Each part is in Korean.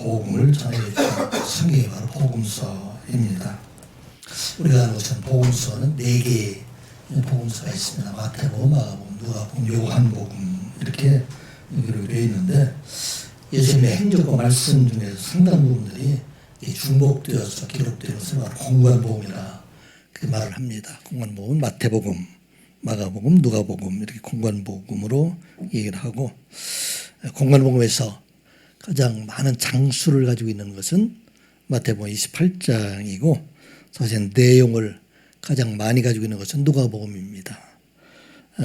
복음을 전해주는 성경이 바로 복음서입니다. 우리가 아는 것처럼 복음서는 4개의 복음서가 있습니다. 마태복음, 마가복음, 누가복음, 요한복음 이렇게 기록이 되어 있는데 예수님의 행적과 말씀 중에서 상당 부분들이 중복되어서 기록되는 것을 바로 공관복음이라 그 말을 합니다. 공관복음은 마태복음, 마가복음, 누가복음 이렇게 공관복음으로 얘기를 하고, 공관복음에서 가장 많은 장수를 가지고 있는 것은 마태복음 28장이고 사실 내용을 가장 많이 가지고 있는 것은 누가복음입니다.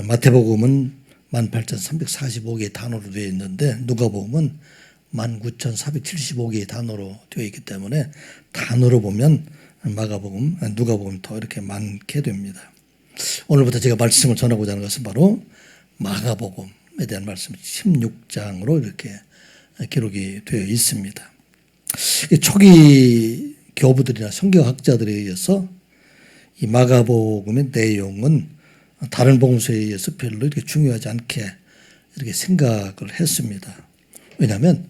마태복음은 18,345개의 단어로 되어 있는데 누가복음은 19,475개의 단어로 되어 있기 때문에 단어로 보면 마가복음, 누가복음이 더 이렇게 많게 됩니다. 오늘부터 제가 말씀을 전하고자 하는 것은 바로 마가복음에 대한 말씀 16장으로 이렇게 기록이 되어 있습니다. 초기 교부들이나 성경학자들에 의해서 이 마가복음의 내용은 다른 복음서에 의해서 별로 이렇게 중요하지 않게 이렇게 생각을 했습니다. 왜냐하면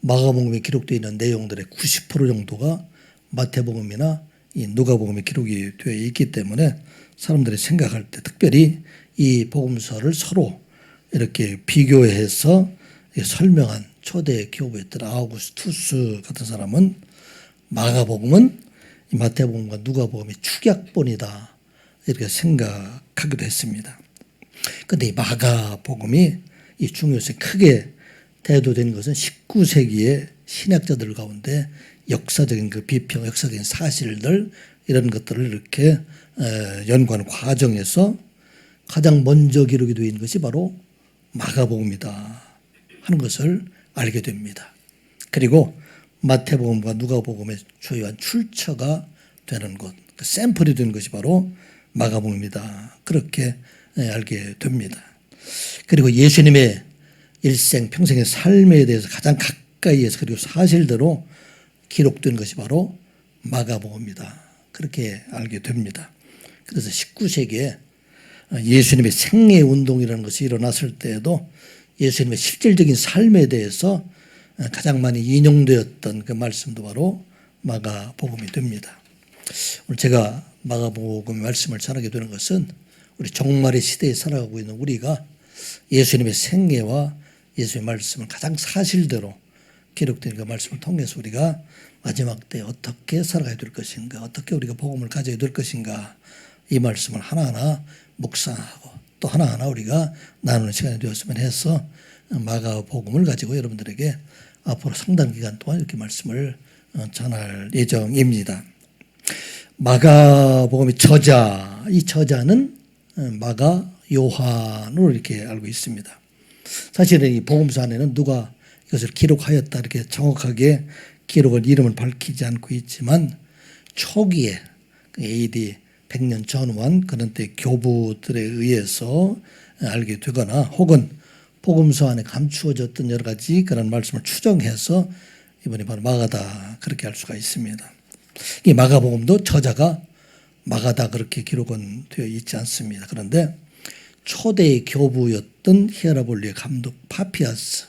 마가복음에 기록되어 있는 내용들의 90% 정도가 마태복음이나 이 누가복음에 기록이 되어 있기 때문에 사람들이 생각할 때 특별히 이 복음서를 서로 이렇게 비교해서 설명한 초대 교부였던 아우구스투스 같은 사람은 마가복음은 마태복음과 누가복음의 축약본이다 이렇게 생각하기도 했습니다. 그런데 이 마가복음이 이 중요성이 크게 대두된 것은 19세기의 신학자들 가운데 역사적인 그 비평, 역사적인 사실들 이런 것들을 이렇게 연구하는 과정에서 가장 먼저 기록이 되어 있는 것이 바로 마가복음이다 하는 것을 알게 됩니다. 그리고 마태복음과 누가복음의 주요한 출처가 되는 것, 그 샘플이 되는 것이 바로 마가복음이다. 그렇게 알게 됩니다. 그리고 예수님의 일생, 평생의 삶에 대해서 가장 가까이에서 그리고 사실대로 기록된 것이 바로 마가복음이다. 그렇게 알게 됩니다. 그래서 19세기에 예수님의 생애운동이라는 것이 일어났을 때에도 예수님의 실질적인 삶에 대해서 가장 많이 인용되었던 그 말씀도 바로 마가복음이 됩니다. 오늘 제가 마가복음 말씀을 전하게 되는 것은 우리 종말의 시대에 살아가고 있는 우리가 예수님의 생애와 예수의 말씀을 가장 사실대로 기록된 그 말씀을 통해서 우리가 마지막 때 어떻게 살아가야 될 것인가, 어떻게 우리가 복음을 가져야 될 것인가, 이 말씀을 하나하나 묵상하고 또 하나하나 우리가 나누는 시간이 되었으면 해서 마가복음을 가지고 여러분들에게 앞으로 상당 기간 동안 이렇게 말씀을 전할 예정입니다. 마가복음의 저자, 이 저자는 마가 요한으로 이렇게 알고 있습니다. 사실은 이 복음서 안에는 누가 이것을 기록하였다 이렇게 정확하게 기록을 이름을 밝히지 않고 있지만 초기에 AD 100년 전후한 그런 때 교부들에 의해서 알게 되거나 혹은 복음서 안에 감추어졌던 여러 가지 그런 말씀을 추정해서 이번에 바로 마가다 그렇게 할 수가 있습니다. 이 마가복음도 저자가 마가다 그렇게 기록은 되어 있지 않습니다. 그런데 초대의 교부였던 히에라볼리의 감독 파피아스,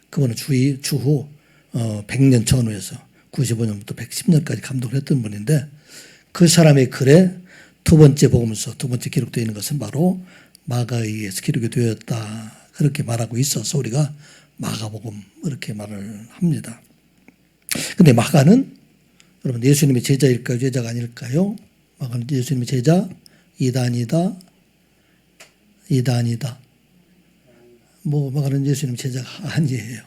그분은 주후 100년 전후에서 95년부터 110년까지 감독을 했던 분인데 그 사람의 글에 두 번째 복음서, 두 번째 기록되어 있는 것은 바로 마가에 의해서 기록이 되었다 그렇게 말하고 있어서 우리가 마가복음 이렇게 말을 합니다. 그런데 마가는 여러분 예수님의 제자일까요? 제자가 아닐까요? 마가는 예수님의 제자? 이단이다. 마가는 예수님 제자가 아니에요.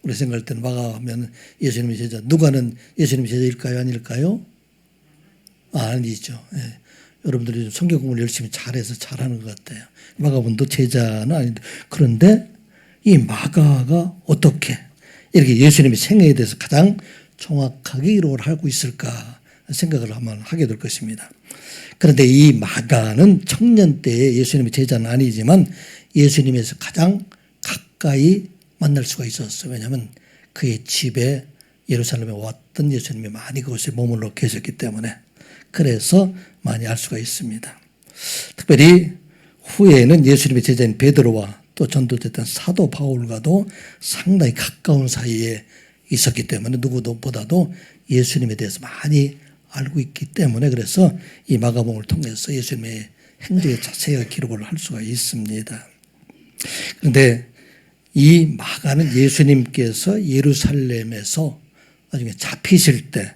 우리 생각할 때는 마가하면 예수님의 제자. 누가는 예수님의 제자일까요? 아닐까요? 아니죠. 예. 여러분들이 성경 공부를 열심히 잘해서 잘하는 것 같아요. 마가분도 제자는 아닌데, 그런데 이 마가가 어떻게 이렇게 예수님의 생애에 대해서 가장 정확하게 기록을 하고 있을까 생각을 한번 하게 될 것입니다. 그런데 이 마가는 청년 때에 예수님의 제자는 아니지만 예수님에서 가장 가까이 만날 수가 있었어요. 왜냐하면 그의 집에 예루살렘에 왔던 예수님이 많이 그곳에 머물러 계셨기 때문에 그래서 많이 알 수가 있습니다. 특별히 후에는 예수님의 제자인 베드로와 또 전도됐던 사도 바울과도 상당히 가까운 사이에 있었기 때문에 누구보다도 예수님에 대해서 많이 알고 있기 때문에 그래서 이 마가복음을 통해서 예수님의 행적의 자세하게 기록을 할 수가 있습니다. 그런데 이 마가는 예수님께서 예루살렘에서 나중에 잡히실 때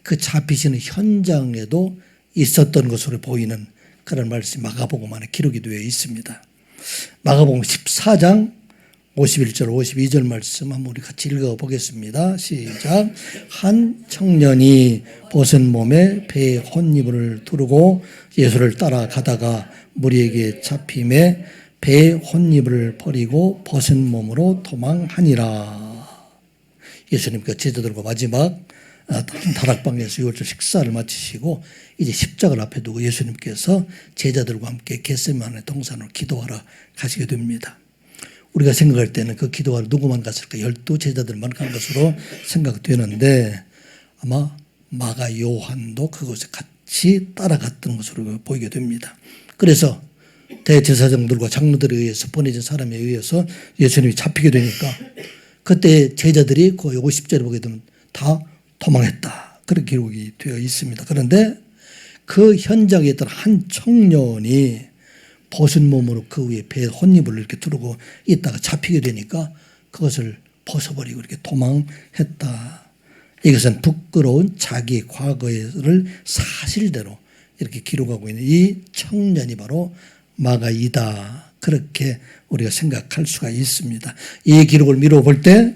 그 잡히시는 현장에도 있었던 것으로 보이는 그런 말씀이 마가복음 안에 기록이 되어 있습니다. 마가복음 14장 51절 52절 말씀 한번 우리 같이 읽어보겠습니다. 시작. 한 청년이 벗은 몸에 배에 혼입을 두르고 예수를 따라가다가 무리에게 잡힘에 배에 혼입을 버리고 벗은 몸으로 도망하니라. 예수님께서 제자들과 마지막 다락방에서 유월절 식사를 마치시고 이제 십자가를 앞에 두고 예수님께서 제자들과 함께 겟세마네 동산으로 기도하러 가시게 됩니다. 우리가 생각할 때는 그 기도하러 누구만 갔을까? 12 제자들만 간 것으로 생각되는데 아마 마가 요한도 그곳에 같이 따라갔던 것으로 보이게 됩니다. 그래서 대제사장들과 장로들에 의해서 보내진 사람에 의해서 예수님이 잡히게 되니까 그때 제자들이 그 50절에 보게 되면 다 도망했다. 그런 기록이 되어 있습니다. 그런데 그 현장에 있던 한 청년이 벗은 몸으로 그 위에 배에 혼입을 이렇게 두르고 있다가 잡히게 되니까 그것을 벗어버리고 이렇게 도망했다. 이것은 부끄러운 자기 과거를 사실대로 이렇게 기록하고 있는 이 청년이 바로 마가이다. 그렇게 우리가 생각할 수가 있습니다. 이 기록을 미루어 볼 때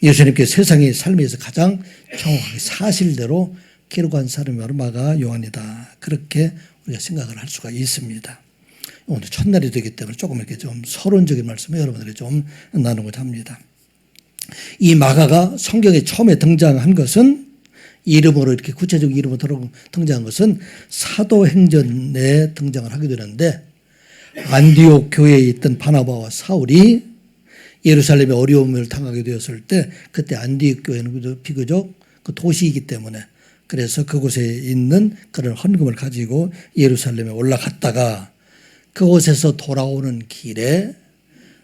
예수님께서 세상의 삶에서 가장 정확하게 사실대로 기록한 사람이 바로 마가 요한이다. 그렇게 우리가 생각을 할 수가 있습니다. 오늘 첫날이 되기 때문에 조금 이렇게 좀 서론적인 말씀을 여러분들이 좀 나누고자 합니다. 이 마가가 성경에 처음에 등장한 것은 이름으로 이렇게 구체적 이름으로 등장한 것은 사도행전에 등장을 하게 되는데 안디옥 교회에 있던 바나바와 사울이 예루살렘에 어려움을 당하게 되었을 때 그때 안디옥 교회는 비교적 그 도시이기 때문에 그래서 그곳에 있는 그런 헌금을 가지고 예루살렘에 올라갔다가 그곳에서 돌아오는 길에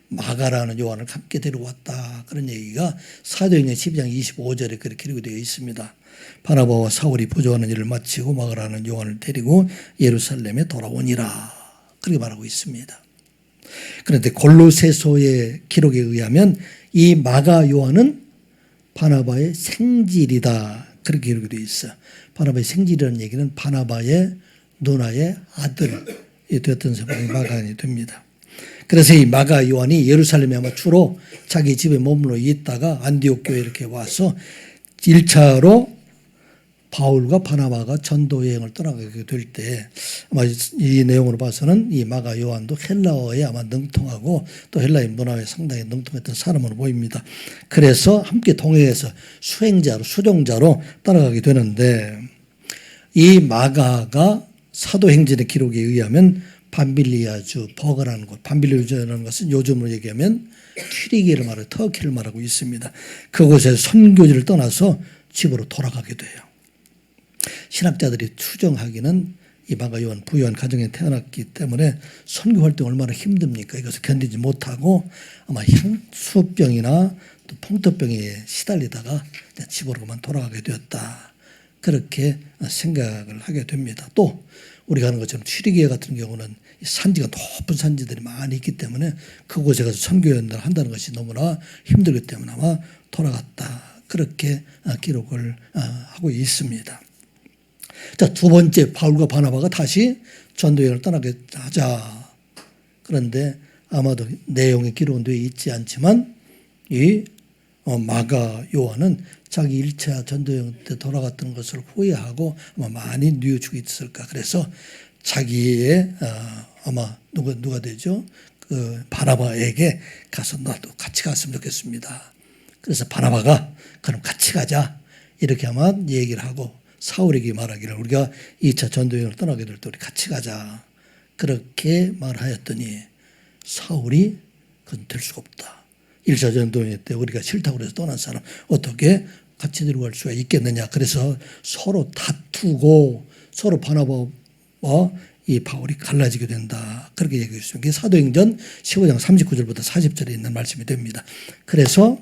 마가라는 요한을 함께 데려왔다. 그런 얘기가 사도행전 12장 25절에 그렇게 기록이 되어 있습니다. 바나바와 사울이 보조하는 일을 마치고 마가라는 요한을 데리고 예루살렘에 돌아오니라. 그렇게 말하고 있습니다. 그런데 골로새서의 기록에 의하면 이 마가 요한은 바나바의 생질이다. 그렇게 기록이 되어 있어요. 바나바의 생질이라는 얘기는 바나바의 누나의 아들이 되었던 사람이 마가이 됩니다. 그래서 이 마가 요한이 예루살렘에 아마 주로 자기 집에 머물러 있다가 안디옥 교회에 이렇게 와서 1차로 바울과 바나바가 전도 여행을 떠나가게 될 때 아마 이 내용으로 봐서는 이 마가 요한도 헬라어에 아마 능통하고 또 헬라의 문화에 상당히 능통했던 사람으로 보입니다. 그래서 함께 동행해서 수행자로 수종자로 따라가게 되는데 이 마가가 사도행전의 기록에 의하면 밤빌리아주 버거라는 곳, 밤빌리아주라는 것은 요즘으로 얘기하면 튀르기를 말하고 터키를 말하고 있습니다. 그곳에 선교지를 떠나서 집으로 돌아가게 돼요. 신학자들이 추정하기는 이 마가 요한 부유한 가정에 태어났기 때문에 선교 활동이 얼마나 힘듭니까? 이것을 견디지 못하고 아마 향수병이나 또 풍토병에 시달리다가 집으로만 돌아가게 되었다. 그렇게 생각을 하게 됩니다. 또 우리가 하는 것처럼 튀르기에 같은 경우는 산지가 높은 산지들이 많이 있기 때문에 그곳에 가서 선교연을 한다는 것이 너무나 힘들기 때문에 아마 돌아갔다. 그렇게 기록을 하고 있습니다. 자, 두 번째 바울과 바나바가 다시 전도여행을 떠나게 하자. 그런데 아마도 내용의 기록은 되어 있지 않지만 이 마가 요한은 자기 1차 전도여행 때 돌아갔던 것을 후회하고 아마 많이 뉘어주고 있을까. 그래서 자기의 아마 누가 되죠? 그 바나바에게 가서 나도 같이 갔으면 좋겠습니다. 그래서 바나바가 그럼 같이 가자. 이렇게 아마 얘기를 하고 사울에게 말하기를 우리가 2차 전도여행을 떠나게 될 때 우리 같이 가자. 그렇게 말하였더니 사울이 그건 될 수가 없다. 1차 전도여행 때 우리가 싫다고 그래서 떠난 사람 어떻게 같이 데리고 갈 수가 있겠느냐. 그래서 서로 다투고 서로 바나바와 이 바울이 갈라지게 된다. 그렇게 얘기했습니다. 그게 사도행전 15장 39절부터 40절에 있는 말씀이 됩니다. 그래서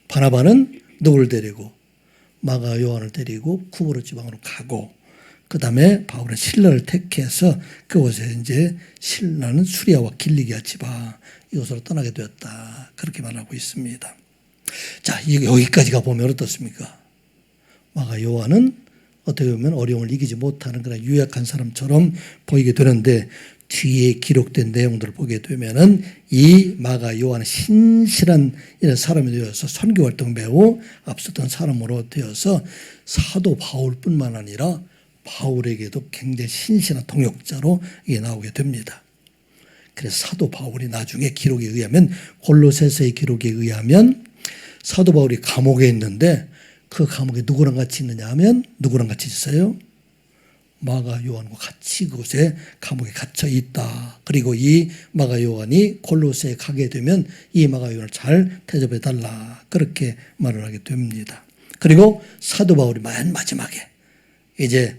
바나바는 누구를 데리고 마가 요한을 데리고 쿠브로 지방으로 가고, 그 다음에 바울은 실라를 택해서 그곳에 이제 실라는 수리아와 길리기아 지방 이곳으로 떠나게 되었다. 그렇게 말하고 있습니다. 자, 여기까지가 보면 어떻습니까? 마가 요한은 어떻게 보면 어려움을 이기지 못하는 그런 유약한 사람처럼 보이게 되는데, 뒤에 기록된 내용들을 보게 되면은 이 마가 요한은 신실한 이런 사람이 되어서 선교 활동 매우 앞섰던 사람으로 되어서 사도 바울뿐만 아니라 바울에게도 굉장히 신실한 동역자로 이게 나오게 됩니다. 그래서 사도 바울이 나중에 기록에 의하면, 골로새서의 기록에 의하면 사도 바울이 감옥에 있는데 그 감옥에 누구랑 같이 있느냐 하면 누구랑 같이 있어요? 마가 요한과 같이 그곳에 감옥에 갇혀 있다. 그리고 이 마가 요한이 골로새에 가게 되면 이 마가 요한을 잘 대접해 달라. 그렇게 말을 하게 됩니다. 그리고 사도 바울이 맨 마지막에 이제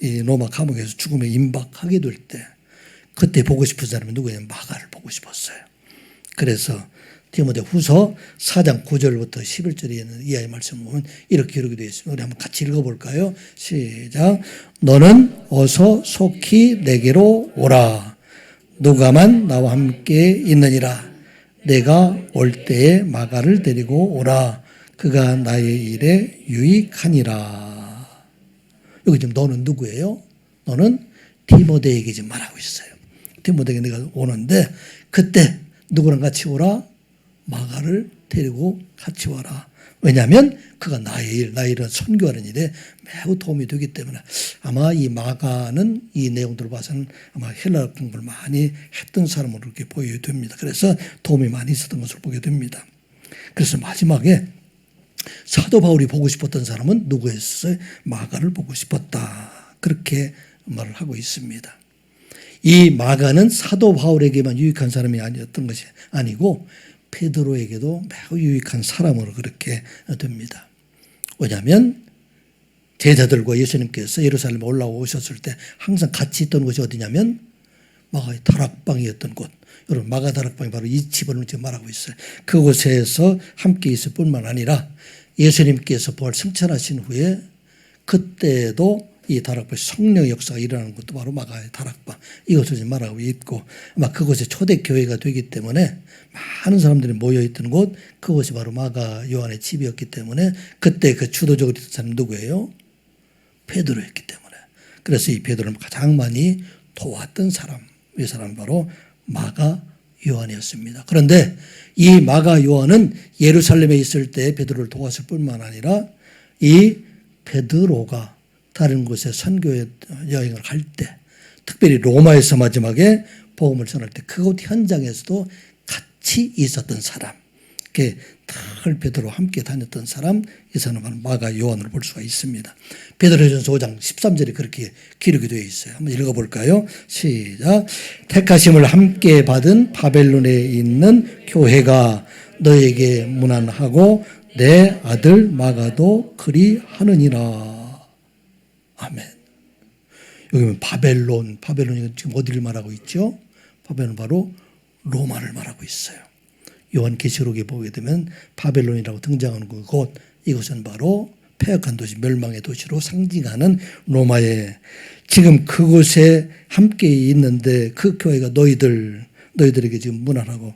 이 로마 감옥에서 죽음에 임박하게 될 때, 그때 보고 싶은 사람이 누구예요? 마가를 보고 싶었어요. 그래서 디모데후서 4장 9절부터 11절에 있는 이하의 말씀을 보면 이렇게 기록이 되어 있습니다. 우리 한번 같이 읽어볼까요? 시작. 너는 어서 속히 내게로 오라. 누가만 나와 함께 있느니라. 내가 올 때에 마가를 데리고 오라. 그가 나의 일에 유익하니라. 여기 지금 너는 누구예요? 너는 디모데에게 지금 말하고 있어요. 디모데에게 내가 오는데 그때 누구랑 같이 오라? 마가를 데리고 같이 와라. 왜냐하면 그가 나의 일, 나의 이런 선교하는 일에 매우 도움이 되기 때문에, 아마 이 마가는 이 내용들을 봐서는 아마 헬라어 공부를 많이 했던 사람으로 이렇게 보여야 됩니다. 그래서 도움이 많이 있었던 것으로 보게 됩니다. 그래서 마지막에 사도 바울이 보고 싶었던 사람은 누구였어요? 마가를 보고 싶었다. 그렇게 말을 하고 있습니다. 이 마가는 사도 바울에게만 유익한 사람이 아니었던 것이 아니고 베드로에게도 매우 유익한 사람으로 그렇게 됩니다. 왜냐하면 제자들과 예수님께서 예루살렘에 올라오셨을 때 항상 같이 있던 곳이 어디냐면 마가의 다락방이었던 곳. 여러분, 마가 다락방이 바로 이 집을 지금 말하고 있어요. 그곳에서 함께 있을 뿐만 아니라 예수님께서 부활 승천하신 후에 그때도 이 다락방 성령의 역사가 일어나는 것도 바로 마가의 다락방, 이것을 지금 말하고 있고, 아마 그곳에 초대교회가 되기 때문에 많은 사람들이 모여있던 곳, 그것이 바로 마가 요한의 집이었기 때문에 그때 그 주도적으로 있던 사람이 누구예요? 베드로였기 때문에. 그래서 이 베드로를 가장 많이 도왔던 사람, 이 사람은 바로 마가 요한이었습니다. 그런데 이 마가 요한은 예루살렘에 있을 때 베드로를 도왔을 뿐만 아니라 이 베드로가 다른 곳에 선교 여행을 갈 때, 특별히 로마에서 마지막에 복음을 전할 때 그곳 현장에서도 같이 있었던 사람, 늘 베드로와 함께 다녔던 사람, 이 사람은 마가 요한으로 볼 수가 있습니다. 베드로전서 5장 13절에 그렇게 기록이 되어 있어요. 한번 읽어볼까요? 시작. 택하심을 함께 받은 바벨론에 있는 교회가 너에게 문안하고 내 아들 마가도 그리하느니라. 아멘. 여기 바벨론이 지금 어디를 말하고 있죠? 바벨론은 바로 로마를 말하고 있어요. 요한계시록에 보게 되면 바벨론이라고 등장하는 그곳, 이곳은 바로 패역한 도시, 멸망의 도시로 상징하는 로마에, 지금 그곳에 함께 있는데 그 교회가 너희들에게 지금 문안하고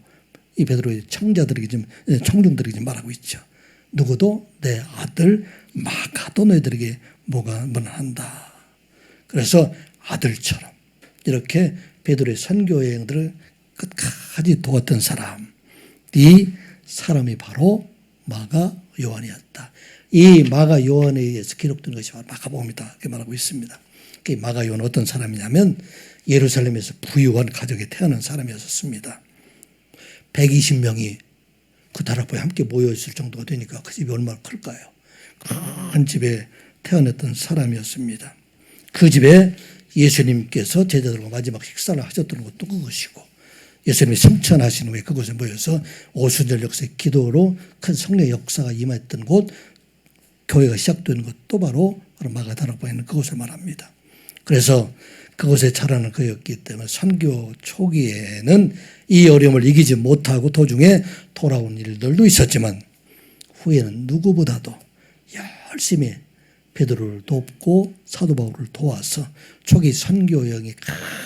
이 베드로의 청중들에게 지금 말하고 있죠. 누구도 내 아들 마가도 너희들에게 문안한다. 그래서 아들처럼 이렇게 베드로의 선교 여행들을 끝까지 도왔던 사람, 이 사람이 바로 마가 요한이었다. 이 마가 요한에 의해서 기록된 것이 바로 마가복음이다. 이렇게 말하고 있습니다. 그 마가 요한은 어떤 사람이냐면 예루살렘에서 부유한 가정에 태어난 사람이었습니다. 120명이 그 다락방에 함께 모여있을 정도가 되니까 그 집이 얼마나 클까요? 큰 집에 태어났던 사람이었습니다. 그 집에 예수님께서 제자들과 마지막 식사를 하셨던 것도 그것이고, 예수님이 승천하신 후에 그곳에 모여서 오순절 역사의 기도로 큰 성령의 역사가 임했던 곳, 교회가 시작된 것도 바로 마가 다락방에 있는 그곳을 말합니다. 그래서 그곳에 자라는 그였기 때문에 선교 초기에는 이 어려움을 이기지 못하고 도중에 돌아온 일들도 있었지만 후에는 누구보다도 열심히 베드로를 돕고 사도 바울을 도와서 초기 선교여행이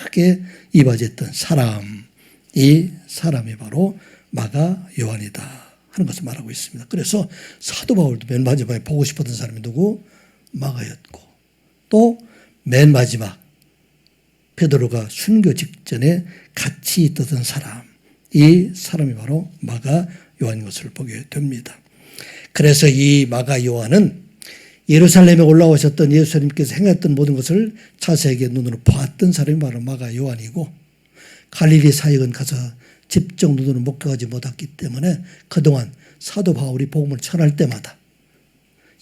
크게 이루어졌던 사람, 이 사람이 바로 마가 요한이다 하는 것을 말하고 있습니다. 그래서 사도 바울도 맨 마지막에 보고 싶었던 사람이 누구? 마가였고, 또 맨 마지막 베드로가 순교 직전에 같이 있던 사람, 이 사람이 바로 마가 요한인 것을 보게 됩니다. 그래서 이 마가 요한은 예루살렘에 올라오셨던 예수님께서 행했던 모든 것을 자세하게 눈으로 봤던 사람이 바로 마가 요한이고, 갈릴리 사역은 가서 직접 눈으로 목격하지 못했기 때문에 그동안 사도 바울이 복음을 전할 때마다,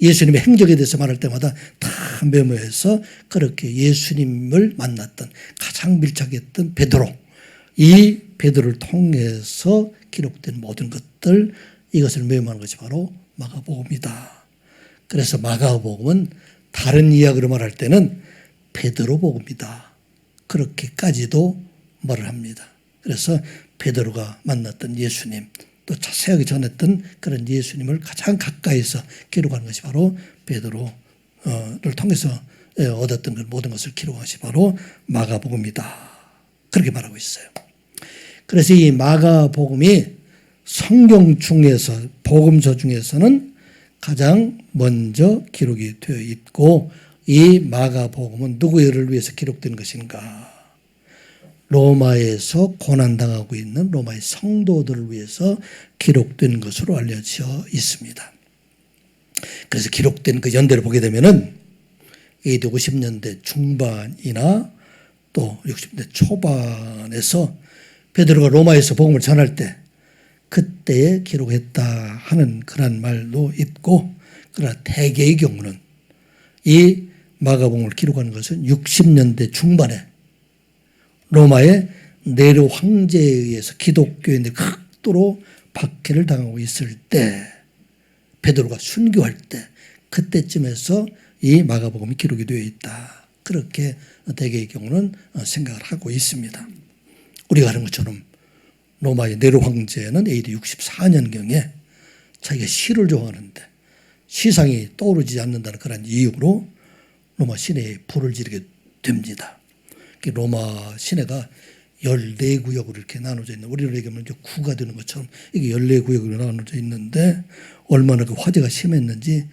예수님의 행적에 대해서 말할 때마다 다 메모해서 그렇게 예수님을 만났던 가장 밀착했던 베드로, 이 베드로를 통해서 기록된 모든 것들, 이것을 메모하는 것이 바로 마가복음이다. 그래서 마가복음은 다른 이야기로 말할 때는 베드로 복음이다, 그렇게까지도 말을 합니다. 그래서 베드로가 만났던 예수님, 또 자세하게 전했던 그런 예수님을 가장 가까이서 기록하는 것이 바로 베드로를 통해서 얻었던 모든 것을 기록한 것이 바로 마가복음이다, 그렇게 말하고 있어요. 그래서 이 마가복음이 성경 중에서, 복음서 중에서는 가장 먼저 기록이 되어 있고, 이 마가복음은 누구를 위해서 기록된 것인가? 로마에서 고난당하고 있는 로마의 성도들을 위해서 기록된 것으로 알려져 있습니다. 그래서 기록된 그 연대를 보게 되면은 AD 50년대 중반이나 또 60년대 초반에서 베드로가 로마에서 복음을 전할 때 그때에 기록했다 하는 그런 말도 있고, 그러나 대개의 경우는 이 마가복음을 기록하는 것은 60년대 중반에 로마의 네로 황제에 의해서 기독교인들이 극도로 박해를 당하고 있을 때, 베드로가 순교할 때, 그때쯤에서 이 마가복음이 기록이 되어 있다, 그렇게 대개의 경우는 생각을 하고 있습니다. 우리가 아는 것처럼 로마의 네로 황제는 AD 64년경에 자기가 시를 좋아하는데 시상이 떠오르지 않는다는 그런 이유로 로마 시내에 불을 지르게 됩니다. 로마 시내가 14구역으로 이렇게 나눠져 있는, 우리로 얘기하면 이제 구가 되는 것처럼 이게 14구역으로 나눠져 있는데, 얼마나 그 화재가 심했는지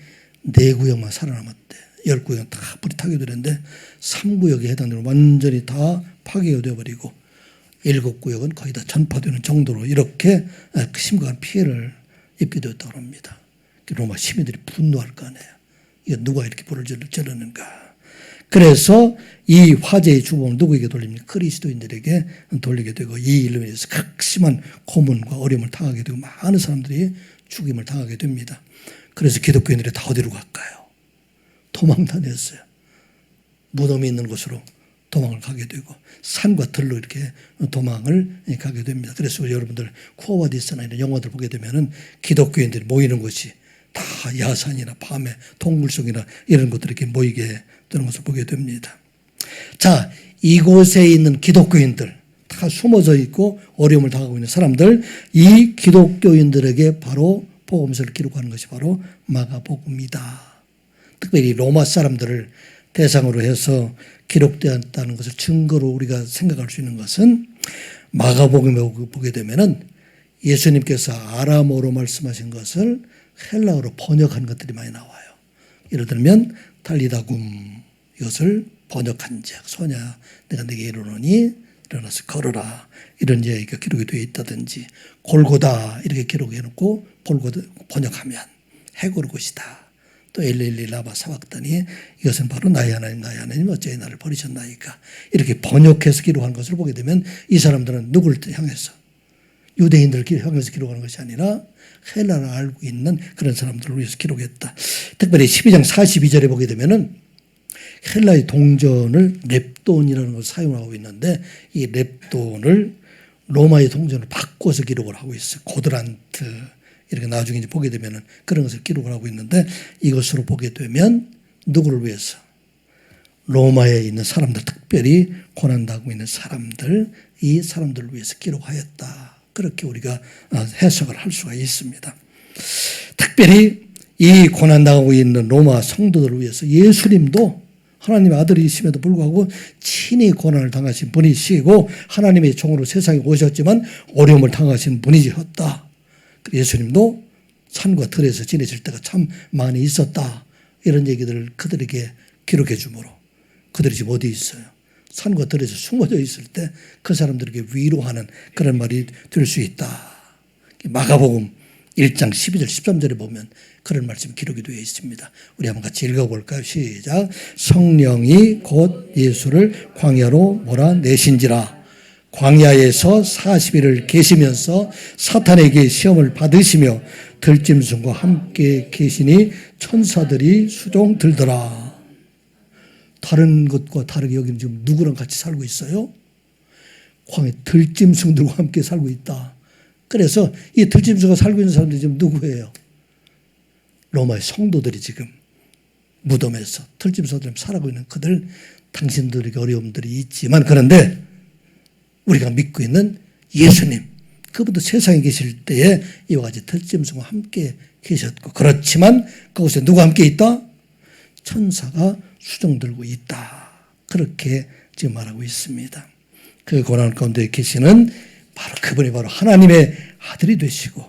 4구역만 살아남았대. 10구역은 다 불이 타게 되는데 3구역에 해당되는 완전히 다 파괴가 되어버리고 7구역은 거의 다 전파되는 정도로 이렇게 심각한 피해를 입게 되었다고 합니다. 로마 시민들이 분노할 거 아니에요. 이게 누가 이렇게 불을 지르는가. 그래서 이 화재의 주범을 누구에게 돌립니까? 그리스도인들에게 돌리게 되고, 이 일로 인해서 극심한 고문과 어려움을 당하게 되고 많은 사람들이 죽임을 당하게 됩니다. 그래서 기독교인들이 다 어디로 갈까요? 도망 다녔어요. 무덤이 있는 곳으로 도망을 가게 되고 산과 들로 이렇게 도망을 가게 됩니다. 그래서 여러분들 쿠어바디스나 이런 영화들 보게 되면은 기독교인들이 모이는 곳이 다 야산이나 밤에 동굴 속이나 이런 것들이 이렇게 모이게 되는 것을 보게 됩니다. 자, 이곳에 있는 기독교인들, 다 숨어져 있고 어려움을 당하고 있는 사람들, 이 기독교인들에게 바로 복음서를 기록하는 것이 바로 마가복음이다. 특별히 로마 사람들을 대상으로 해서 기록되었다는 것을 증거로 우리가 생각할 수 있는 것은, 마가복음에 보게 되면은 예수님께서 아람어로 말씀하신 것을 헬라어로 번역한 것들이 많이 나와요. 예를 들면 달리다굼, 이것을 번역한 즉, 소냐 내가 네게 이르노니 일어나서 걸어라, 이런 얘기가 기록이 되어 있다든지, 골고다 이렇게 기록해놓고 골고다 번역하면 해골 곳이다. 또 엘레일리 라마 사박다니, 이것은 바로 나의 하나님 어찌 나를 버리셨나이까, 이렇게 번역해서 기록한 것을 보게 되면 이 사람들은 누구를 향해서, 유대인들을 향해서 기록하는 것이 아니라 헬라를 알고 있는 그런 사람들을 위해서 기록했다. 특별히 12장 42절에 보게 되면은 헬라의 동전을 렙돈이라는 것을 사용하고 있는데, 이 렙돈을 로마의 동전을 바꿔서 기록을 하고 있어요. 고드란트, 이렇게 나중에 이제 보게 되면은 그런 것을 기록을 하고 있는데, 이것으로 보게 되면 누구를 위해서? 로마에 있는 사람들, 특별히 고난당하고 있는 사람들, 이 사람들을 위해서 기록하였다. 그렇게 우리가 해석을 할 수가 있습니다. 특별히 이 고난당하고 있는 로마 성도들을 위해서 예수님도 하나님의 아들이심에도 불구하고 친히 고난을 당하신 분이시고 하나님의 종으로 세상에 오셨지만 어려움을 당하신 분이셨다. 예수님도 산과 들에서 지내실 때가 참 많이 있었다. 이런 얘기들을 그들에게 기록해 주므로 그들이 지금 어디 있어요? 산과 들에서 숨어져 있을 때 그 사람들에게 위로하는 그런 말이 될 수 있다. 마가복음 1장 12절 13절에 보면 그런 말씀이 기록이 되어 있습니다. 우리 한번 같이 읽어볼까요? 시작. 성령이 곧 예수를 광야로 몰아내신지라. 광야에서 40일을 계시면서 사탄에게 시험을 받으시며 들짐승과 함께 계시니 천사들이 수종 들더라. 다른 것과 다르게 여기는 지금 누구랑 같이 살고 있어요? 광야 들짐승들과 함께 살고 있다. 그래서 이 들짐승과 살고 있는 사람들이 지금 누구예요? 로마의 성도들이 지금 무덤에서 들짐승처럼 살아가고 있는 그들, 당신들에게 어려움들이 있지만 그런데 우리가 믿고 있는 예수님, 그분도 세상에 계실 때에 이와 같이 들짐승과 함께 계셨고 그렇지만 그곳에 누가 함께 있다? 천사가 수종 들고 있다. 그렇게 지금 말하고 있습니다. 그 고난 가운데 계시는 바로 그분이 바로 하나님의 아들이 되시고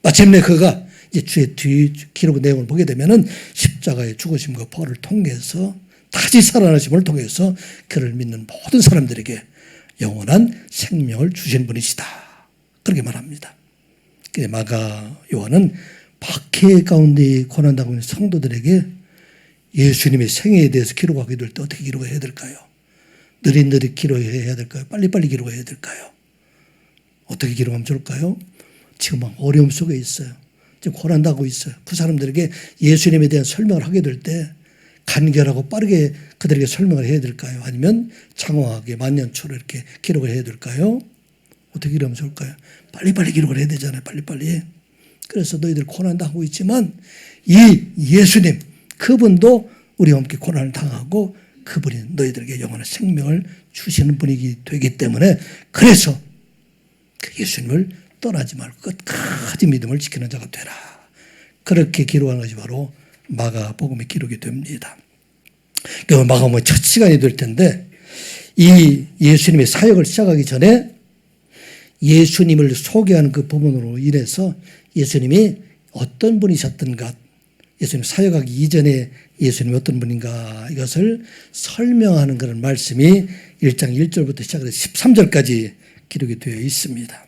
마침내 그가 이제 주의 뒤 기록 내용을 보게 되면은 십자가의 죽으심과 부활을 통해서 다시 살아나심을 통해서 그를 믿는 모든 사람들에게 영원한 생명을 주신 분이시다. 그렇게 말합니다. 마가 요한은 박해 가운데 고난당하고 있는 성도들에게 예수님의 생애에 대해서 기록하게 될 때 어떻게 기록해야 될까요? 느릿느릿 기록해야 될까요? 빨리빨리 기록해야 될까요? 어떻게 기록하면 좋을까요? 지금 막 어려움 속에 있어요. 지금 고난당하고 있어요. 그 사람들에게 예수님에 대한 설명을 하게 될 때 간결하고 빠르게 그들에게 설명을 해야 될까요? 아니면 장황하게 만년초로 이렇게 기록을 해야 될까요? 어떻게 기록하면 좋을까요? 빨리빨리 기록을 해야 되잖아요. 빨리빨리. 그래서 너희들 고난당하고 있지만 이 예수님 그분도 우리와 함께 고난을 당하고 그분이 너희들에게 영원한 생명을 주시는 분이기 되기 때문에 그래서 그 예수님을 떠나지 말고 끝까지 믿음을 지키는 자가 되라. 그렇게 기록하는 것이 바로 마가복음의 기록이 됩니다. 그 마가복음의 첫 시간이 될 텐데 이 예수님의 사역을 시작하기 전에 예수님을 소개하는 그 부분으로 인해서 예수님이 어떤 분이셨던가 예수님 사역하기 이전에 예수님이 어떤 분인가 이것을 설명하는 그런 말씀이 1장 1절부터 시작해서 13절까지 기록이 되어 있습니다.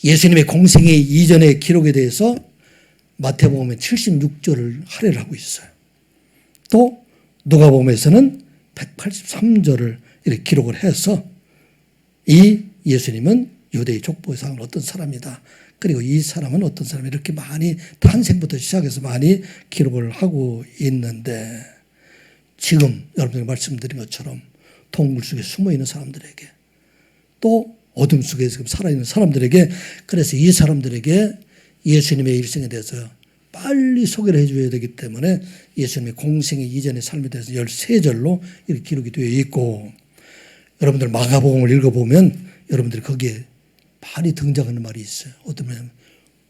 예수님의 공생의 이전의 기록에 대해서 마태복음에 76절을 할애를 하고 있어요. 또 누가복음에서는 183절을 이렇게 기록을 해서 이 예수님은 유대의 족보에서 온 어떤 사람이다. 그리고 이 사람은 어떤 사람이 이렇게 많이 탄생부터 시작해서 많이 기록을 하고 있는데 지금 여러분들이 말씀드린 것처럼 동굴 속에 숨어있는 사람들에게 또 어둠 속에 지금 살아있는 사람들에게 그래서 이 사람들에게 예수님의 일생에 대해서 빨리 소개를 해줘야 되기 때문에 예수님의 공생의 이전의 삶에 대해서 13절로 이렇게 기록이 되어 있고 여러분들 마가복음을 읽어보면 여러분들이 거기에 많이 등장하는 말이 있어요. 어떤 말이냐면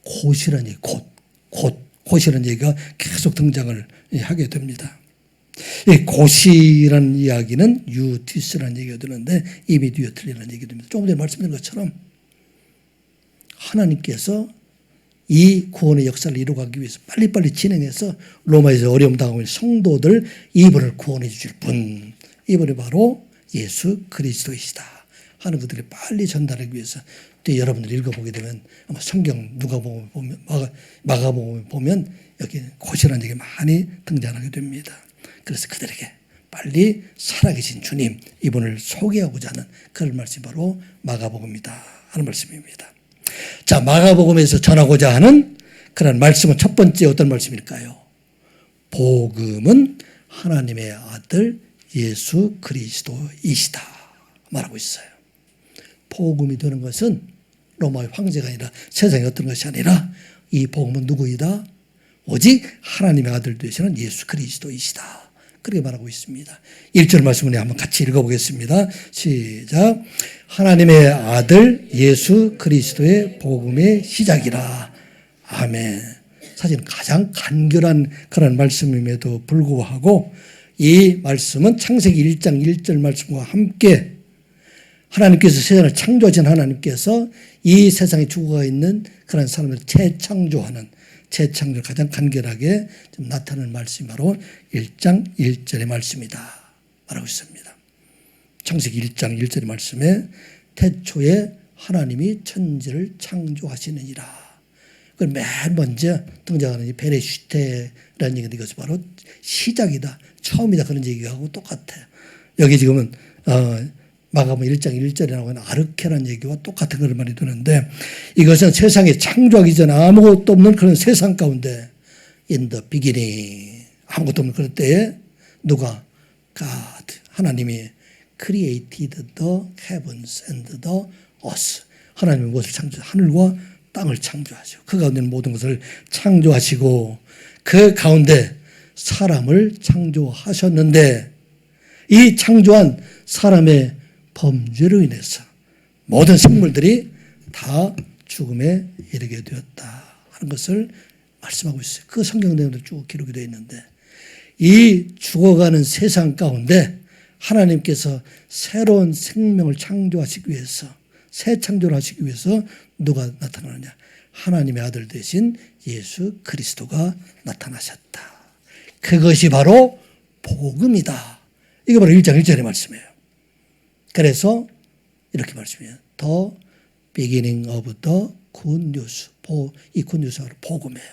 곧이라는 얘기, 곧이라는 얘기가 계속 등장을 하게 됩니다. 이 곧이라는 이야기는 유티스라는 얘기가 되는데 이미디어틀리라는 얘기가 됩니다. 조금 전에 말씀드린 것처럼 하나님께서 이 구원의 역사를 이루어가기 위해서 빨리빨리 진행해서 로마에서 어려움 당하고 있는 성도들 이분을 구원해 주실 분, 이분이 바로 예수 그리스도이시다 하는 것들을 빨리 전달하기 위해서 또 여러분들이 읽어보게 되면 아마 성경 누가복음 보면 마가복음 보면 여기 곧이라는 얘기가 많이 등장하게 됩니다. 그래서 그들에게 빨리 살아계신 주님 이분을 소개하고자 하는 그런 말씀이 바로 마가복음이다 하는 말씀입니다. 자, 마가복음에서 전하고자 하는 그런 말씀은 첫 번째 어떤 말씀일까요? 복음은 하나님의 아들 예수 그리스도이시다 말하고 있어요. 복음이 되는 것은 로마의 황제가 아니라 세상의 어떤 것이 아니라 이 복음은 누구이다? 오직 하나님의 아들 되시는 예수 그리스도이시다. 그렇게 말하고 있습니다. 1절 말씀을 한번 같이 읽어보겠습니다. 시작. 하나님의 아들 예수 그리스도의 복음의 시작이라. 아멘. 사실 가장 간결한 그런 말씀임에도 불구하고 이 말씀은 창세기 1장 1절 말씀과 함께 하나님께서 세상을 창조하신 하나님께서 이 세상에 죽어가 있는 그런 사람을 재창조하는 재창조를 가장 간결하게 좀 나타내는 말씀이 바로 1장 1절의 말씀이다 말하고 있습니다. 창세기 1장 1절의 말씀에 태초에 하나님이 천지를 창조하시느니라. 그걸 맨 먼저 등장하는 이 베레슈테라는 얘기인데 이것은 바로 시작이다, 처음이다 그런 얘기하고 똑같아요. 여기 지금은 마가복음 1장 1절에 나오는 아르케라는 얘기와 똑같은 그런 말이 드는데 이것은 세상에 창조하기 전 아무것도 없는 그런 세상 가운데 in the beginning 아무것도 없는 그럴 때에 누가 God 하나님이 created the heavens and the earth 하나님이 무엇을 창조하죠? 하늘과 땅을 창조하죠. 그 가운데 모든 것을 창조하시고 그 가운데 사람을 창조하셨는데 이 창조한 사람의 범죄로 인해서 모든 생물들이 다 죽음에 이르게 되었다 하는 것을 말씀하고 있어요. 그 성경 내용도 쭉 기록이 되어 있는데 이 죽어가는 세상 가운데 하나님께서 새로운 생명을 창조하시기 위해서 새 창조를 하시기 위해서 누가 나타나느냐? 하나님의 아들 되신 예수 그리스도가 나타나셨다. 그것이 바로 복음이다. 이게 바로 1장 1절의 말씀이에요. 그래서 이렇게 말씀해요. The beginning of the good news. 이 good news가 바로 복음이에요.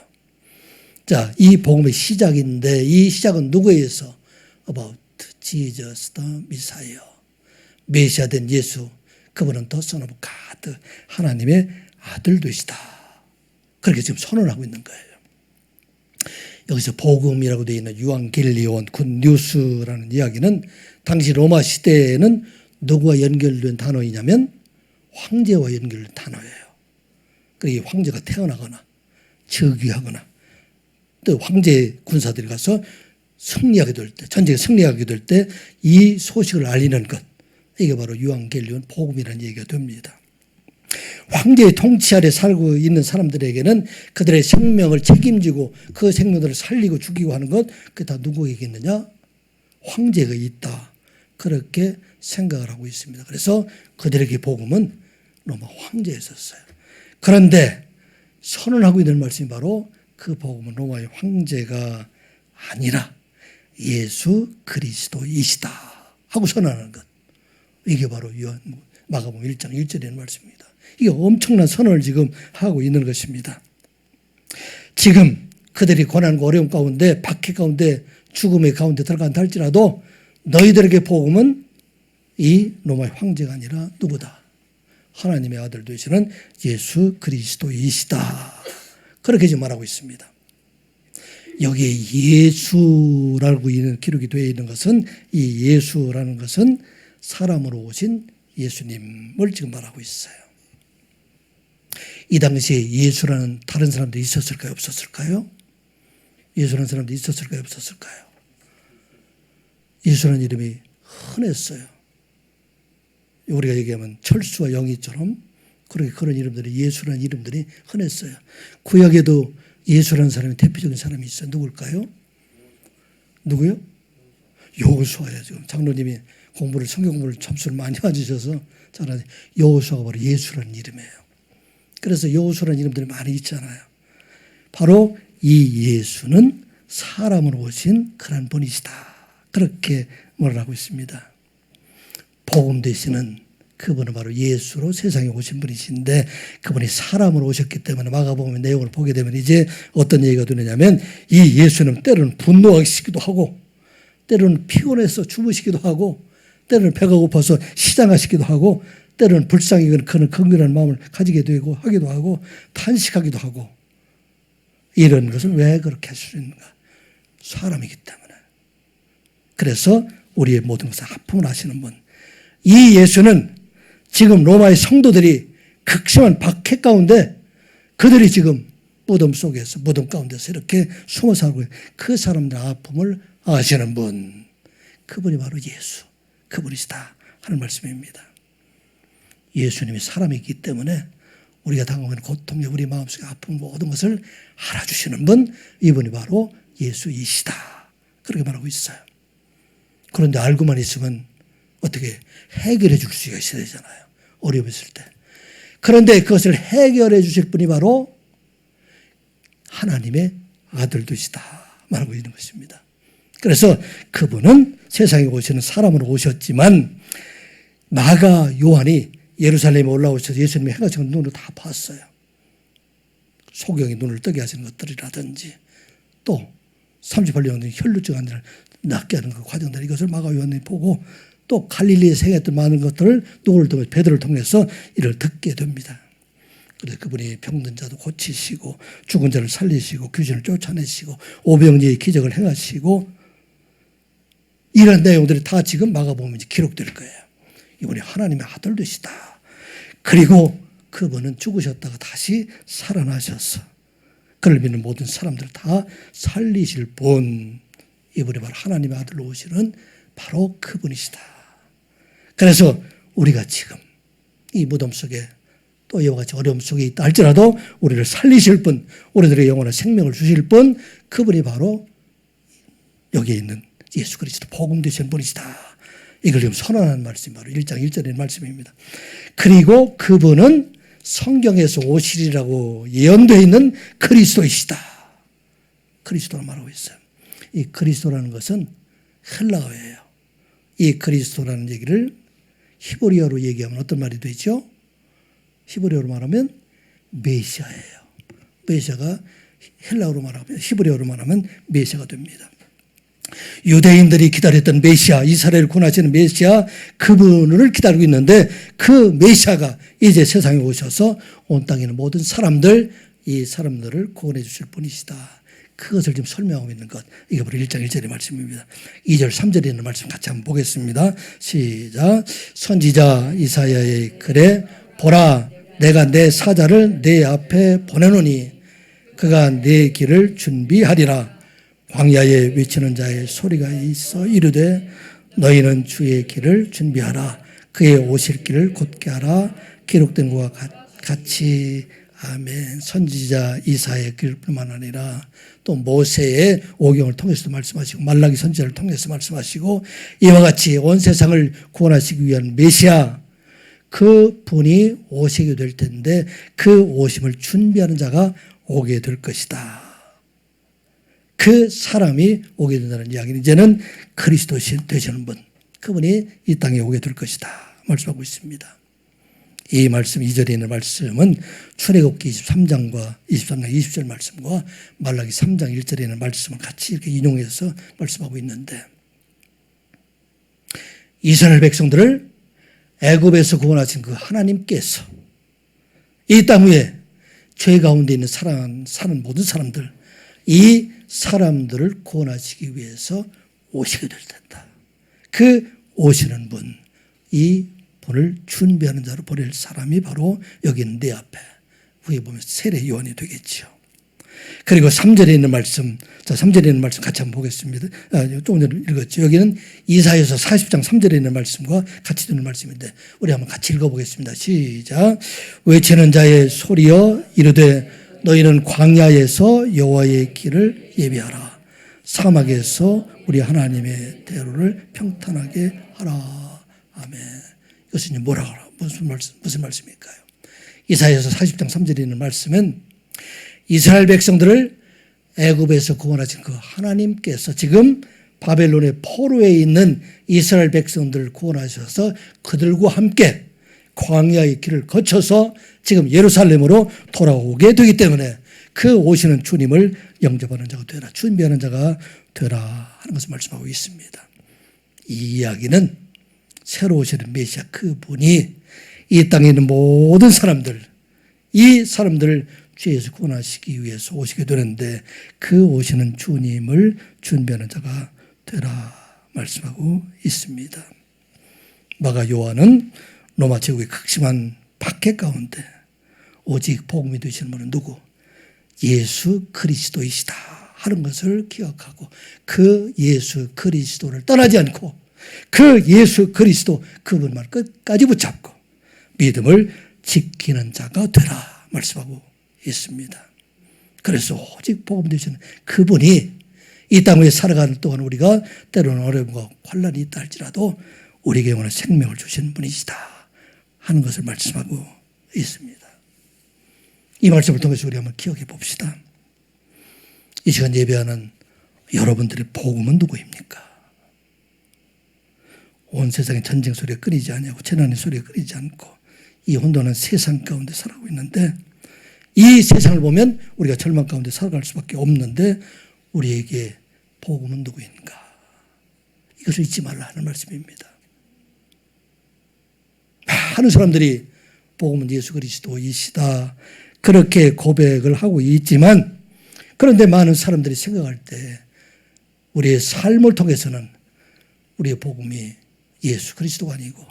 자, 이 복음의 시작인데 이 시작은 누구에 의해서? About Jesus the Messiah. 메시아 된 예수. 그분은 the Son of God. 하나님의 아들 되시다. 그렇게 지금 선언하고 있는 거예요. 여기서 복음이라고 되어 있는 유앙겔리온 굿뉴스라는 이야기는 당시 로마 시대에는 누구와 연결된 단어이냐면 황제와 연결된 단어예요. 그리고 황제가 태어나거나 즉위하거나 또 황제 군사들이 가서 승리하게 될 때, 전쟁에 승리하게 될 때 이 소식을 알리는 것, 이게 바로 유앙겔리온 복음이라는 얘기가 됩니다. 황제의 통치 아래 살고 있는 사람들에게는 그들의 생명을 책임지고 그 생명들을 살리고 죽이고 하는 것, 그게 다 누구에게 있느냐? 황제가 있다. 그렇게 생각을 하고 있습니다. 그래서 그들에게 복음은 로마 황제에 있었어요. 그런데 선언하고 있는 말씀이 바로 그 복음은 로마의 황제가 아니라 예수 그리스도이시다 하고 선언하는 것. 이게 바로 마가복음 1장 1절의 말씀입니다. 이게 엄청난 선언을 지금 하고 있는 것입니다. 지금 그들이 고난과 어려움 가운데 박해 가운데 죽음의 가운데 들어간다 할지라도 너희들에게 복음은 이 로마의 황제가 아니라 누구다? 하나님의 아들 되시는 예수 그리스도이시다. 그렇게 지금 말하고 있습니다. 여기에 예수라고 기록이 되어 있는 것은 이 예수라는 것은 사람으로 오신 예수님을 지금 말하고 있어요. 이 당시에 예수라는 다른 사람들이 있었을까요? 없었을까요? 예수라는 사람들이 있었을까요? 없었을까요? 예수라는 이름이 흔했어요. 우리가 얘기하면 철수와 영희처럼 그렇게 그런 이름들이 예수라는 이름들이 흔했어요. 구약에도 예수라는 사람이 대표적인 사람이 있어요. 누굴까요? 누구요? 여호수아예요. 지금 장로님이 성경 공부를 점수를 많이 맞으셔서 잘하는 여호수아가 바로 예수라는 이름이에요. 그래서 여호수아라는 이름들이 많이 있잖아요. 바로 이 예수는 사람으로 오신 그런 분이시다. 그렇게 말을 하고 있습니다. 복음 되시는 그분은 바로 예수로 세상에 오신 분이신데 그분이 사람으로 오셨기 때문에 마가복음의 내용을 보게 되면 이제 어떤 얘기가 되느냐면 이 예수는 때로는 분노하시기도 하고 때로는 피곤해서 주무시기도 하고 때로는 배가 고파서 시장하시기도 하고 때로는 불쌍히 그런 긍휼한 마음을 가지게 되고 하기도 하고 탄식하기도 하고 이런 것을 왜 그렇게 할 수 있는가? 사람이기 때문에. 그래서 우리의 모든 것을 하품을 하시는 분. 이 예수는 지금 로마의 성도들이 극심한 박해 가운데 그들이 지금 무덤 속에서 무덤 가운데서 이렇게 숨어 살고 그 사람들의 아픔을 아시는 분. 그분이 바로 예수. 그분이시다 하는 말씀입니다. 예수님이 사람이기 때문에 우리가 당하는 고통에 우리 마음속에 아픈 모든 것을 알아주시는 분, 이분이 바로 예수이시다. 그렇게 말하고 있어요. 그런데 알고만 있으면 어떻게 해결해 줄 수가 있어야 되잖아요. 어려움이 있을 때. 그런데 그것을 해결해 주실 분이 바로 하나님의 아들도시다 말하고 있는 것입니다. 그래서 그분은 세상에 오시는 사람으로 오셨지만 마가 요한이 예루살렘에 올라오셔서 예수님의 행하신 눈으로 다 봤어요. 소경이 눈을 뜨게 하시는 것들이라든지 또 38년 혈루증 환자를 낫게 하는 그 과정들, 이것을 마가 요한이 보고 또 갈릴리에서 행했던 많은 것들을 누구를 통해 베드로를 통해서 이를 듣게 됩니다. 그래서 그분이 병든 자도 고치시고 죽은 자를 살리시고 귀신을 쫓아내시고 오병이의 기적을 행하시고 이런 내용들이 다 지금 마가복음에 기록될 거예요. 이분이 하나님의 아들 되시다. 그리고 그분은 죽으셨다가 다시 살아나셔서 그를 믿는 모든 사람들을 다 살리실 분, 이분이 바로 하나님의 아들로 오시는 바로 그분이시다. 그래서 우리가 지금 이 무덤 속에 또 이와 같이 어려움 속에 있다 할지라도 우리를 살리실 분, 우리들의 영원한 생명을 주실 분, 그분이 바로 여기에 있는 예수 그리스도 복음 되신 분이시다. 이걸 지금 선언하는 말씀이 바로 1장 1절의 말씀입니다. 그리고 그분은 성경에서 오시리라고 예언되어 있는 그리스도이시다. 그리스도라 말하고 있어요. 이 그리스도라는 것은 헬라어예요. 이 그리스도라는 얘기를 히브리어로 얘기하면 어떤 말이 되죠? 히브리어로 말하면 메시아예요. 메시아가 헬라어로 말하면, 히브리어로 말하면 메시아가 됩니다. 유대인들이 기다렸던 메시아, 이스라엘을 구원하시는 메시아, 그분을 기다리고 있는데 그 메시아가 이제 세상에 오셔서 온 땅에 있는 모든 사람들, 이 사람들을 구원해 주실 분이시다. 그것을 지금 설명하고 있는 것, 이게 바로 1장 1절의 말씀입니다. 2절 3절에 있는 말씀 같이 한번 보겠습니다. 시작. 선지자 이사야의 글에 보라, 내가 내 사자를 내 앞에 보내노니 그가 내 길을 준비하리라. 광야에 외치는 자의 소리가 있어 이르되 너희는 주의 길을 준비하라. 그의 오실 길을 곧게 하라. 기록된 것과 같이. 아멘. 선지자 이사야의 글뿐만 아니라 또 모세의 오경을 통해서도 말씀하시고 말라기 선지자를 통해서 말씀하시고 이와 같이 온 세상을 구원하시기 위한 메시아, 그 분이 오시게 될 텐데 그 오심을 준비하는 자가 오게 될 것이다. 그 사람이 오게 된다는 이야기는 이제는 그리스도 되시는 분, 그분이 이 땅에 오게 될 것이다 말씀하고 있습니다. 이 말씀 2절에 있는 말씀은 출애굽기 23장과 23장 20절 말씀과 말라기 3장 1절에 있는 말씀을 같이 이렇게 인용해서 말씀하고 있는데, 이스라엘 백성들을 애굽에서 구원하신 그 하나님께서 이 땅 위에 죄 가운데 있는 사는 모든 사람들, 이 사람들을 구원하시기 위해서 오시게 될 텐다. 그 오시는 분, 이 분을 준비하는 자로 보낼 사람이 바로 여기 있는 내 앞에, 위에 보면 세례 요한이 되겠죠. 그리고 3절에 있는 말씀, 자 3절에 있는 말씀 같이 한번 보겠습니다. 조금 전에 읽었죠. 여기는 이사야서 40장 3절에 있는 말씀과 같이 듣는 말씀인데 우리 한번 같이 읽어보겠습니다. 시작. 외치는 자의 소리여 이르되 너희는 광야에서 여호와의 길을 예비하라. 사막에서 우리 하나님의 대로를 평탄하게 하라. 아멘. 이것은 뭐라고 하라? 무슨 말씀일까요? 이사야서 40장 3절에 있는 말씀은 이스라엘 백성들을 애굽에서 구원하신 그 하나님께서 지금 바벨론의 포로에 있는 이스라엘 백성들을 구원하셔서 그들과 함께 광야의 길을 거쳐서 지금 예루살렘으로 돌아오게 되기 때문에 그 오시는 주님을 영접하는 자가 되라, 준비하는 자가 되라 하는 것을 말씀하고 있습니다. 이 이야기는 새로 오시는 메시아 그분이 이 땅에 있는 모든 사람들, 이 사람들을 죄에서 구원하시기 위해서 오시게 되는데 그 오시는 주님을 준비하는 자가 되라 말씀하고 있습니다. 마가 요한은 로마 제국의 극심한 박해 가운데 오직 복음이 되시는 분은 누구? 예수 그리스도이시다 하는 것을 기억하고 그 예수 그리스도를 떠나지 않고 그 예수 그리스도 그분만 끝까지 붙잡고 믿음을 지키는 자가 되라. 말씀하고 있습니다. 그래서 오직 복음 되시는 그분이 이 땅 위에 살아가는 동안 우리가 때로는 어려움과 환란이 있다 할지라도 우리에게 영원한 생명을 주시는 분이시다 하는 것을 말씀하고 있습니다. 이 말씀을 통해서 우리 한번 기억해 봅시다. 이 시간 예배하는 여러분들의 복음은 누구입니까? 온 세상에 전쟁 소리가 끊이지 않냐고 재난의 소리가 끊이지 않고 이 혼돈한 세상 가운데 살아가고 있는데 이 세상을 보면 우리가 절망 가운데 살아갈 수밖에 없는데 우리에게 복음은 누구인가? 이것을 잊지 말라 하는 말씀입니다. 많은 사람들이 복음은 예수 그리스도이시다 그렇게 고백을 하고 있지만 그런데 많은 사람들이 생각할 때 우리의 삶을 통해서는 우리의 복음이 예수 그리스도가 아니고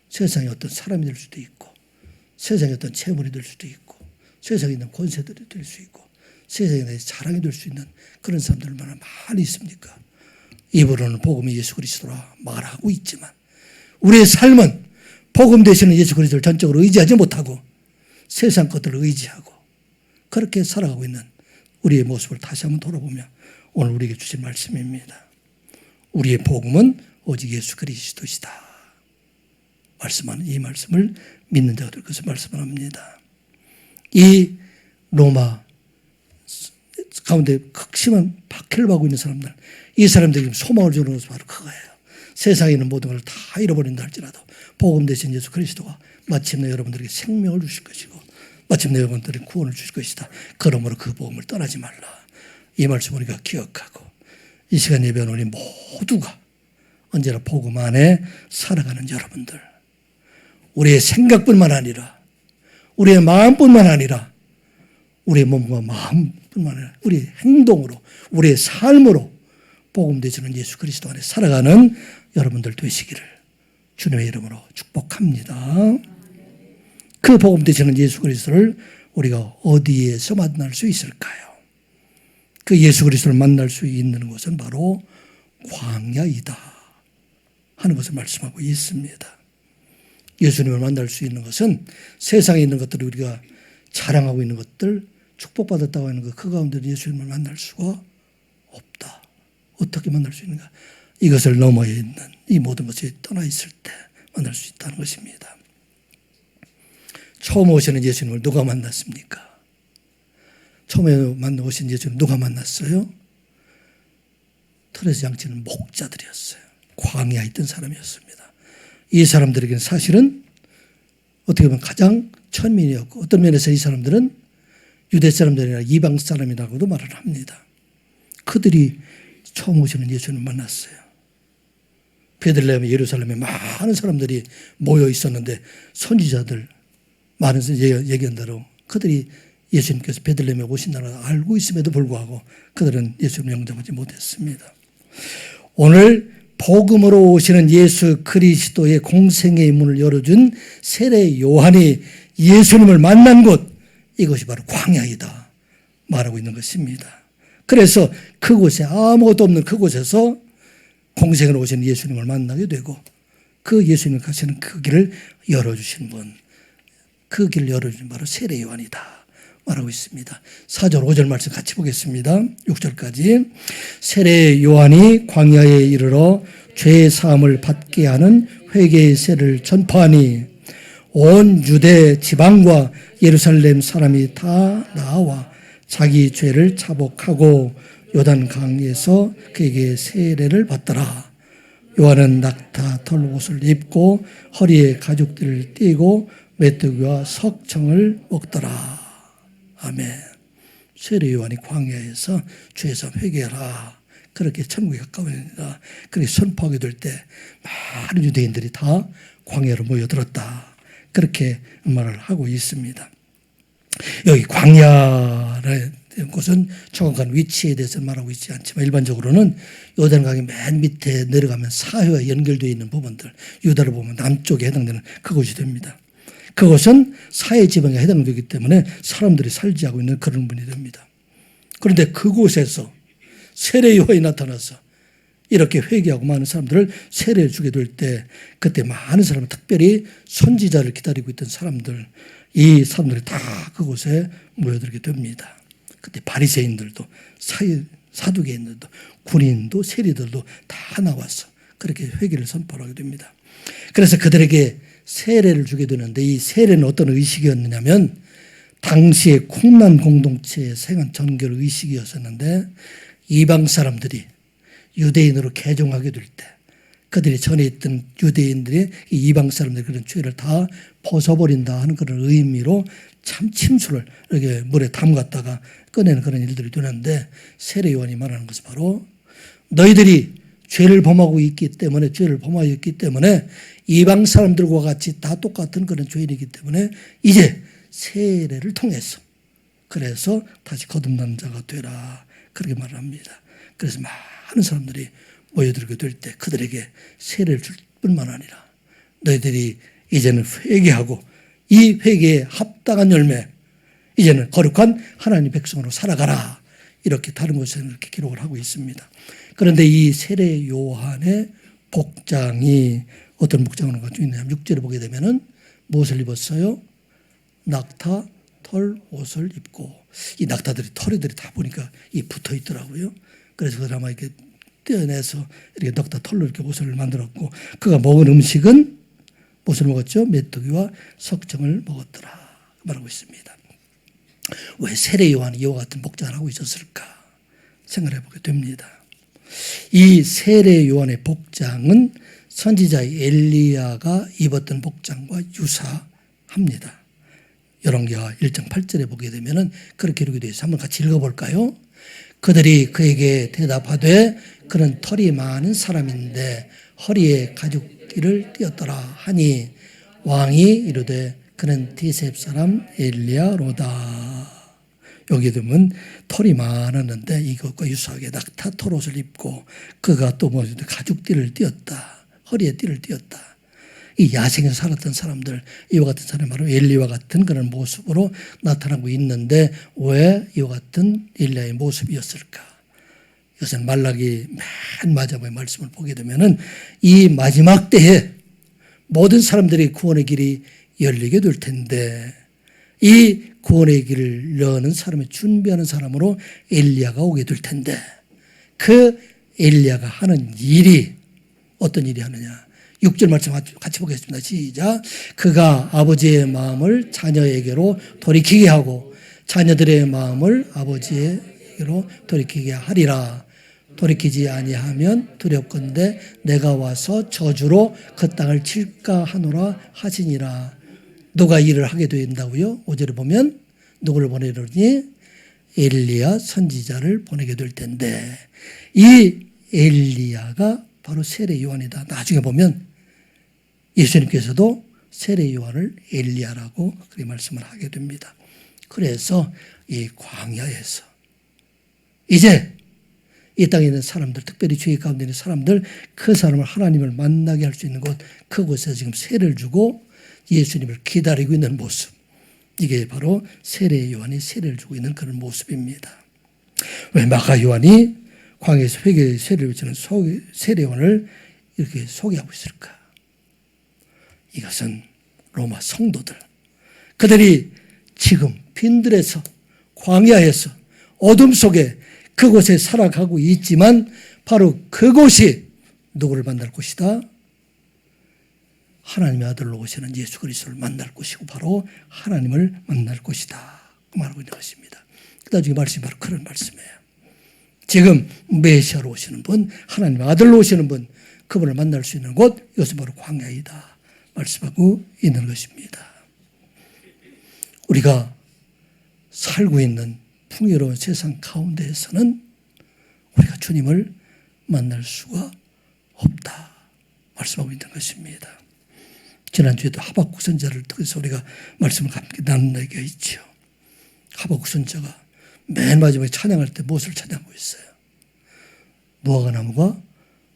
세상의 어떤 사람이 될 수도 있고 세상의 어떤 재물이 될 수도 있고 세상에 있는 권세들이 될 수 있고 세상에 대해 자랑이 될 수 있는 그런 사람들 얼마나 많이 있습니까? 입으로는 복음이 예수 그리스도라 말하고 있지만 우리의 삶은 복음 되시는 예수 그리스도를 전적으로 의지하지 못하고 세상 것들을 의지하고 그렇게 살아가고 있는 우리의 모습을 다시 한번 돌아보며 오늘 우리에게 주신 말씀입니다. 우리의 복음은 오직 예수 그리스도시다. 말씀하는 이 말씀을 믿는 자가 될 것을 말씀합니다. 이 로마 가운데 극심한 박해를 받고 있는 사람들, 이 사람들에게 소망을 주는 것은 바로 그거예요. 세상에 있는 모든 걸 다 잃어버린다 할지라도 복음 대신 예수 그리스도가 마침내 여러분들에게 생명을 주실 것이고 마침내 여러분들에게 구원을 주실 것이다. 그러므로 그 복음을 떠나지 말라. 이 말씀 우리가 기억하고 이 시간 예배하는 우리 모두가 언제나 복음 안에 살아가는 여러분들, 우리의 생각뿐만 아니라 우리의 마음뿐만 아니라 우리의 몸과 마음뿐만 아니라 우리의 행동으로 우리의 삶으로 복음 되시는 예수 그리스도 안에 살아가는 여러분들 되시기를 주님의 이름으로 축복합니다. 그 복음 되시는 예수 그리스도를 우리가 어디에서 만날 수 있을까요? 그 예수 그리스도를 만날 수 있는 곳은 바로 광야이다 하는 것을 말씀하고 있습니다. 예수님을 만날 수 있는 것은 세상에 있는 것들을 우리가 자랑하고 있는 것들, 축복받았다고 하는 것, 그 가운데 예수님을 만날 수가 없다. 어떻게 만날 수 있는가? 이것을 넘어 있는 이 모든 것이 떠나 있을 때 만날 수 있다는 것입니다. 처음 오시는 예수님을 누가 만났습니까? 처음에 오신 예수님 누가 만났어요? 틀에서 양치는 목자들이었어요. 광야에 있던 사람이었습니다. 이 사람들에게는 사실은 어떻게 보면 가장 천민이었고 어떤 면에서 이 사람들은 유대 사람들이 아니라 이방 사람이라고도 말을 합니다. 그들이 처음 오시는 예수님을 만났어요. 베들레헴, 예루살렘에 많은 사람들이 모여 있었는데 선지자들 많은 얘기한 대로 그들이 예수님께서 베들레헴에 오신다는 걸 알고 있음에도 불구하고 그들은 예수님을 영접하지 못했습니다. 오늘 복음으로 오시는 예수 그리스도의 공생의 문을 열어준 세례 요한이 예수님을 만난 곳, 이것이 바로 광야이다 말하고 있는 것입니다. 그래서 그곳에 아무것도 없는 그곳에서 공생으로 오시는 예수님을 만나게 되고 그 예수님을 가시는 그 길을 열어주신 분, 그 길을 열어주신 바로 세례 요한이다 말하고 있습니다. 4절 5절 말씀 같이 보겠습니다. 6절까지 세례 요한이 광야에 이르러 죄 사함을 받게 하는 회개의 세를 전파하니 온 유대 지방과 예루살렘 사람이 다 나와 자기 죄를 자복하고 요단 강에서 그에게 세례를 받더라. 요한은 낙타 털옷을 입고 허리에 가죽들을 띠고 메뚜기와 석청을 먹더라. 아멘. 세례 요한이 광야에서 죄에서 회개하라. 그렇게 천국에 가까워진다. 그렇게 선포하게 될 때 많은 유대인들이 다 광야로 모여들었다. 그렇게 말을 하고 있습니다. 여기 광야라는 곳은 정확한 위치에 대해서 말하고 있지 않지만 일반적으로는 요단강의 맨 밑에 내려가면 사해와 연결되어 있는 부분들, 유다를 보면 남쪽에 해당되는 그곳이 됩니다. 그것은 사해 지방에 해당되기 때문에 사람들이 살지 하고 있는 그런 분이 됩니다. 그런데 그곳에서 세례 요한이 나타나서 이렇게 회개하고 많은 사람들을 세례를 주게 될 때 그때 많은 사람은 특별히 선지자를 기다리고 있던 사람들, 이 사람들이 다 그곳에 모여들게 됩니다. 그때 바리새인들도 사두개인들도 군인도 세리들도 다 나와서 그렇게 회개를 선포하게 됩니다. 그래서 그들에게 세례를 주게 되는데 이 세례는 어떤 의식이었느냐면 당시의 콩난 공동체의 생한 전결 의식이었었는데 이방 사람들이 유대인으로 개종하게 될 때 그들이 전에 있던 유대인들이 이방 사람들의 그런 죄를 다 벗어버린다 하는 그런 의미로 참 침수를 이렇게 물에 담갔다가 꺼내는 그런 일들이 되는데 세례 요한이 말하는 것은 바로 너희들이 죄를 범하고 있기 때문에 죄를 범하고 있기 때문에 이방 사람들과 같이 다 똑같은 그런 죄인이기 때문에 이제 세례를 통해서 그래서 다시 거듭난 자가 되라 그렇게 말을 합니다. 그래서 많은 사람들이 모여들게 될 때 그들에게 세례를 줄 뿐만 아니라 너희들이 이제는 회개하고 이 회개에 합당한 열매 이제는 거룩한 하나님의 백성으로 살아가라 이렇게 다른 곳에는 이렇게 기록을 하고 있습니다. 그런데 이 세례 요한의 복장이 어떤 복장을 가지고 있냐면 6절에 보게 되면은 무엇을 입었어요? 낙타 털 옷을 입고 이 낙타들이 털이들이 다 보니까 이 붙어 있더라고요. 그래서 그들 아마 이렇게 떼어내서 이렇게 낙타 털로 이렇게 옷을 만들었고 그가 먹은 음식은 무엇을 먹었죠? 메뚜기와 석청을 먹었더라 말하고 있습니다. 왜 세례 요한이 이와 같은 복장을 하고 있었을까 생각해 보게 됩니다. 이 세례 요한의 복장은 선지자 엘리야가 입었던 복장과 유사합니다. 열왕기하 1장 8절에 보게 되면은 그렇게 기록이 되어 있어요. 한번 같이 읽어볼까요? 그들이 그에게 대답하되 그는 털이 많은 사람인데 허리에 가죽띠를 띠었더라 하니 왕이 이르되 그는 디셉 사람 엘리야로다. 여기 보면 털이 많았는데 이것과 유사하게 낙타 털옷을 입고 그가 또 뭐 가죽띠를 띠었다. 허리에 띠를 띠었다. 이 야생에서 살았던 사람들 이와 같은 사람이 바로 엘리와 같은 그런 모습으로 나타나고 있는데 왜 이와 같은 엘리야의 모습이었을까? 이것은 말라기 맨 마지막에 말씀을 보게 되면은 이 마지막 때에 모든 사람들이 구원의 길이 열리게 될 텐데 이 구원의 길을 여는 사람을 준비하는 사람으로 엘리야가 오게 될 텐데 그 엘리야가 하는 일이 어떤 일이 하느냐 6절 말씀 같이 보겠습니다. 시작. 그가 아버지의 마음을 자녀에게로 돌이키게 하고 자녀들의 마음을 아버지에게로 돌이키게 하리라. 돌이키지 아니하면 두렵건대 내가 와서 저주로 그 땅을 칠까 하노라 하시니라. 누가 일을 하게 된다고요? 5절에 보면 누구를 보내려니 엘리야 선지자를 보내게 될 텐데 이 엘리야가 바로 세례 요한이다. 나중에 보면 예수님께서도 세례 요한을 엘리야라고 그렇게 말씀을 하게 됩니다. 그래서 이 광야에서 이제 이 땅에 있는 사람들, 특별히 죄 가운데 있는 사람들, 그 사람을 하나님을 만나게 할 수 있는 곳, 그곳에서 지금 세례를 주고 예수님을 기다리고 있는 모습. 이게 바로 세례 요한이 세례를 주고 있는 그런 모습입니다. 왜 마가 요한이 광야에서 회개의 세례를 주는 세례 요한을 이렇게 소개하고 있을까? 이것은 로마 성도들. 그들이 지금 빈들에서 광야에서 어둠 속에 그곳에 살아가고 있지만 바로 그곳이 누구를 만날 곳이다? 하나님의 아들로 오시는 예수 그리스도를 만날 곳이고 바로 하나님을 만날 곳이다. 말하고 있는 것입니다. 나중에 말씀이 바로 그런 말씀이에요. 지금 메시아로 오시는 분, 하나님의 아들로 오시는 분, 그분을 만날 수 있는 곳, 이것은 바로 광야이다. 말씀하고 있는 것입니다. 우리가 살고 있는 풍요로운 세상 가운데에서는 우리가 주님을 만날 수가 없다. 말씀하고 있는 것입니다. 지난주에도 하박국 선지자를 통해서 우리가 말씀을 함께 나눈 얘기가 있죠. 하박국 선지자가 맨 마지막에 찬양할 때 무엇을 찬양하고 있어요? 무화과나무가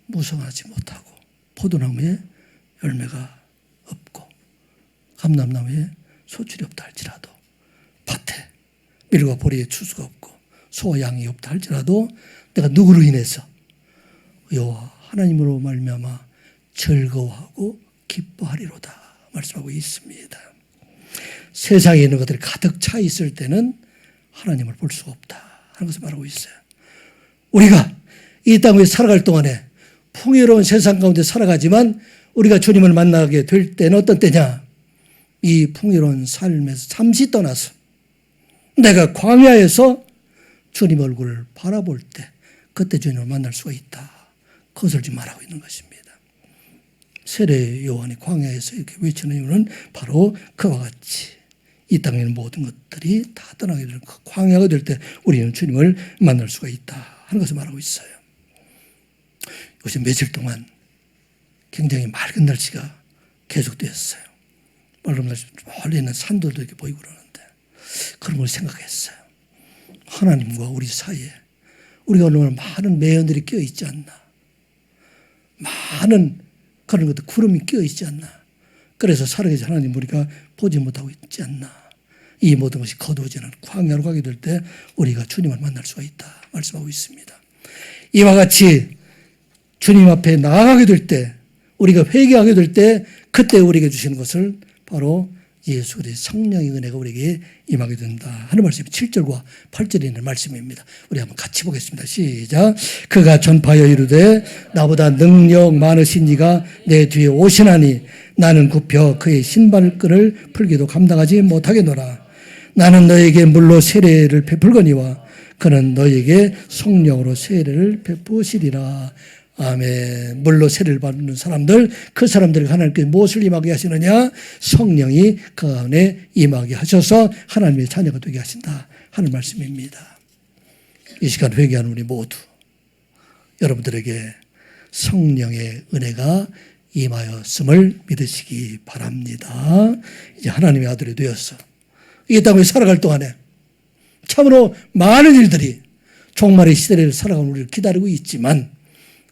무성하지 못하고 포도나무에 열매가 없고 감람나무에 소출이 없다 할지라도 밭에 밀과 보리에 추수가 없고 소와 양이 없다 할지라도 내가 누구로 인해서 여호와 하나님으로 말미암아 즐거워하고 기뻐하리로다 말씀하고 있습니다. 세상에 있는 것들이 가득 차 있을 때는 하나님을 볼 수가 없다 하는 것을 말하고 있어요. 우리가 이 땅에 살아갈 동안에 풍요로운 세상 가운데 살아가지만 우리가 주님을 만나게 될 때는 어떤 때냐? 이 풍요로운 삶에서 잠시 떠나서 내가 광야에서 주님 얼굴을 바라볼 때 그때 주님을 만날 수가 있다. 그것을 지금 말하고 있는 것입니다. 세례 요한이 광야에서 이렇게 외치는 이유는 바로 그와 같이 이 땅에 있는 모든 것들이 다 떠나게 되는 광야가 될 때 우리는 주님을 만날 수가 있다 하는 것을 말하고 있어요. 요즘 며칠 동안 굉장히 맑은 날씨가 계속되었어요. 맑은 날씨 멀리 있는 산들도 이렇게 보이고 그러는데 그런 걸 생각했어요. 하나님과 우리 사이에 우리가 얼마나 많은 매연들이 끼어 있지 않나. 많은 그런 것들 구름이 끼어 있지 않나. 그래서 살아계신 하나님 우리가 보지 못하고 있지 않나. 이 모든 것이 거두어지는 광야로 가게 될 때 우리가 주님을 만날 수가 있다 말씀하고 있습니다. 이와 같이 주님 앞에 나아가게 될 때 우리가 회개하게 될 때 그때 우리에게 주시는 것을 바로 예수 그리스도 성령의 은혜가 우리에게 임하게 된다 하는 말씀이 7절과 8절에 있는 말씀입니다. 우리 한번 같이 보겠습니다. 시작. 그가 전파하여 이르되 나보다 능력 많으신 이가 내 뒤에 오시나니 나는 굽혀 그의 신발끈을 풀기도 감당하지 못하겠노라. 나는 너에게 물로 세례를 베풀거니와 그는 너에게 성령으로 세례를 베푸시리라. 아멘. 물로 세례를 받는 사람들, 그 사람들에게 하나님께서 무엇을 임하게 하시느냐? 성령이 그 안에 임하게 하셔서 하나님의 자녀가 되게 하신다 하는 말씀입니다. 이 시간 회개하는 우리 모두 여러분들에게 성령의 은혜가 임하였음을 믿으시기 바랍니다. 이제 하나님의 아들이 되어서 이 땅에 살아갈 동안에 참으로 많은 일들이 종말의 시대를 살아가는 우리를 기다리고 있지만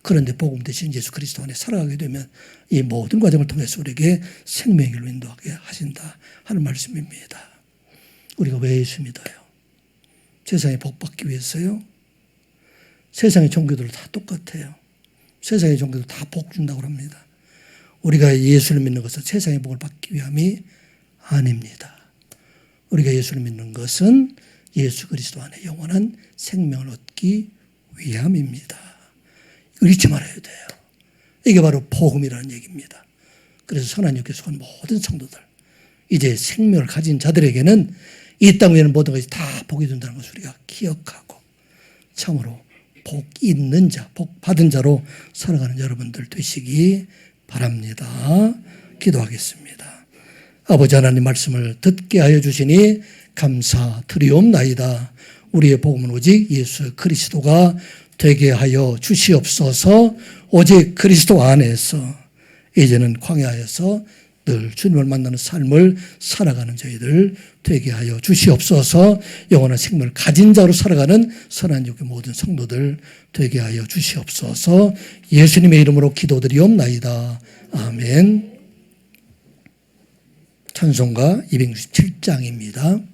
그런데 복음 대신 예수 그리스도 안에 살아가게 되면 이 모든 과정을 통해서 우리에게 생명의 길로 인도하게 하신다 하는 말씀입니다. 우리가 왜 예수 믿어요? 세상에 복 받기 위해서요? 세상의 종교들 다 똑같아요. 세상의 종교들 다 복 준다고 합니다. 우리가 예수를 믿는 것은 세상의 복을 받기 위함이 아닙니다. 우리가 예수를 믿는 것은 예수 그리스도 안에 영원한 생명을 얻기 위함입니다. 잊지 말아야 돼요. 이게 바로 복음이라는 얘기입니다. 그래서 선한님께 속한 모든 성도들 이제 생명을 가진 자들에게는 이 땅 위에는 모든 것이 다 복이 된다는 것을 우리가 기억하고 참으로 복 있는 자, 복 받은 자로 살아가는 여러분들 되시기 바랍니다. 기도하겠습니다. 아버지 하나님 말씀을 듣게 하여 주시니 감사드리옵나이다. 우리의 복음은 오직 예수 그리스도가 되게 하여 주시옵소서. 오직 그리스도 안에서 이제는 광야에서 늘 주님을 만나는 삶을 살아가는 저희들 되게 하여 주시옵소서. 영원한 생명을 가진 자로 살아가는 선한 육의 모든 성도들 되게 하여 주시옵소서. 예수님의 이름으로 기도드리옵나이다. 아멘. 찬송가 267장입니다.